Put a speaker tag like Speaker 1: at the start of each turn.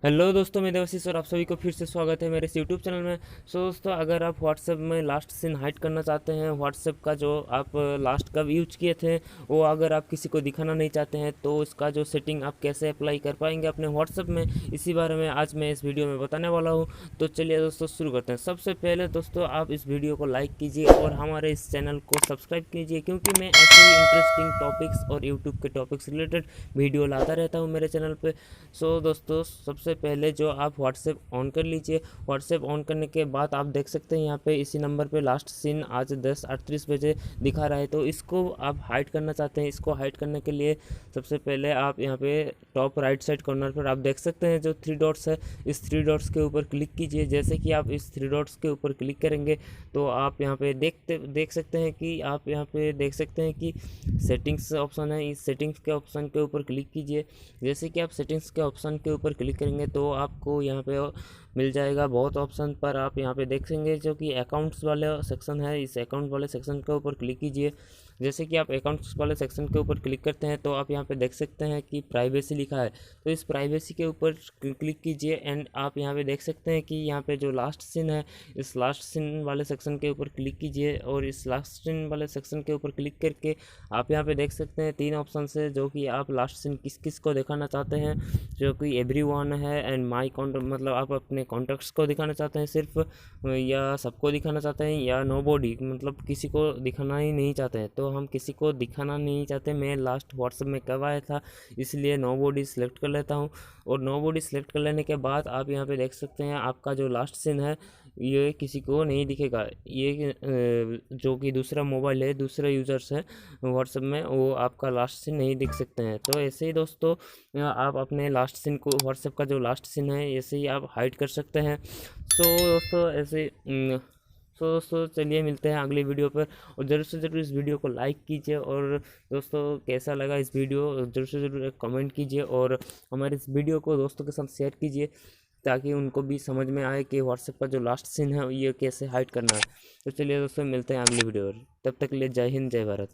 Speaker 1: Hello दोस्तों, मैं देवाशीष और आप सभी को फिर से स्वागत है मेरे इस यूट्यूब चैनल में। दोस्तों, अगर आप व्हाट्सएप में लास्ट सीन हाइड करना चाहते हैं, व्हाट्सएप का जो आप लास्ट कब यूज किए थे वो अगर आप किसी को दिखाना नहीं चाहते हैं तो इसका जो सेटिंग आप कैसे अप्लाई कर पाएंगे अपने व्हाट्सएप में, इसी बारे में आज मैं इस वीडियो में बताने वाला हूँ। तो चलिए दोस्तों शुरू करते हैं। सबसे पहले दोस्तों, आप इस वीडियो को लाइक कीजिए और हमारे इस चैनल को सब्सक्राइब कीजिए, क्योंकि मैं ऐसे ही इंटरेस्टिंग टॉपिक्स और यूट्यूब के टॉपिक्स रिलेटेड वीडियो लाता रहता हूँ मेरे चैनल पर। सो दोस्तों, सबसे पहले जो आप व्हाट्सएप ऑन कर लीजिए। व्हाट्सएप ऑन करने के बाद आप देख सकते हैं यहाँ पे इसी नंबर पे लास्ट सीन आज 10:38 बजे दिखा रहा है। तो इसको आप हाइड करना चाहते हैं। इसको हाइड करने के लिए सबसे पहले आप यहाँ पे टॉप राइट साइड कॉर्नर पर आप देख सकते हैं जो 3 डॉट्स है, इस 3 डॉट्स के ऊपर क्लिक कीजिए। जैसे कि आप इस 3 डॉट्स के ऊपर क्लिक करेंगे तो आप यहाँ पे देख सकते हैं कि आप यहाँ पे देख सकते हैं कि सेटिंग्स ऑप्शन है। इस सेटिंग्स के ऑप्शन के ऊपर क्लिक कीजिए। जैसे कि आप सेटिंग्स के ऑप्शन के ऊपर क्लिक करेंगे तो आपको यहाँ पे मिल जाएगा बहुत ऑप्शन, पर आप यहाँ पे देखेंगे जो कि अकाउंट्स वाला सेक्शन है। इस अकाउंट वाले सेक्शन के ऊपर क्लिक कीजिए। जैसे कि आप अकाउंट्स वाले सेक्शन के ऊपर क्लिक करते हैं तो आप यहाँ पे देख सकते हैं कि प्राइवेसी लिखा है। तो इस प्राइवेसी के ऊपर क्लिक कीजिए एंड आप यहाँ पे देख सकते हैं कि यहाँ पे जो लास्ट सीन है, इस लास्ट सीन वाले सेक्शन के ऊपर क्लिक कीजिए। और इस लास्ट सीन वाले सेक्शन के ऊपर क्लिक करके आप यहाँ पे देख सकते हैं 3 ऑप्शन है जो कि आप लास्ट सीन किस किस को दिखाना चाहते हैं, जो कि एवरीवन है एंड माय कॉन्टैक्ट, मतलब आप अपने कॉन्टैक्ट्स को दिखाना चाहते हैं सिर्फ, या सबको दिखाना चाहते हैं, या नोबॉडी मतलब किसी को दिखाना ही नहीं चाहते हैं। तो हम किसी को दिखाना नहीं चाहते। मैं लास्ट व्हाट्सएप में कब आया था इसलिए नोबॉडी सिलेक्ट कर लेता हूँ। और नोबॉडी सिलेक्ट कर लेने के बाद आप यहाँ पे देख सकते हैं आपका जो लास्ट सीन है ये किसी को नहीं दिखेगा। ये जो कि दूसरा मोबाइल है, दूसरे यूज़र्स हैं व्हाट्सएप में, वो आपका लास्ट सीन नहीं दिख सकते हैं। तो ऐसे ही दोस्तों, आप अपने लास्ट सीन को, व्हाट्सएप का जो लास्ट सीन है, ऐसे ही आप हाइड कर सकते हैं। सो दोस्तों ऐसे सो चलिए मिलते हैं अगली वीडियो पर। और ज़रूर से ज़रूर इस वीडियो को लाइक कीजिए और दोस्तों कैसा लगा इस वीडियो ज़रूर से ज़रूर एक कमेंट कीजिए और हमारे इस वीडियो को दोस्तों के साथ शेयर कीजिए ताकि उनको भी समझ में आए कि व्हाट्सएप का जो लास्ट सीन है ये कैसे हाइड करना है। तो चलिए दोस्तों मिलते हैं अगली वीडियो पर। तब तक के लिए जय हिंद, जय भारत।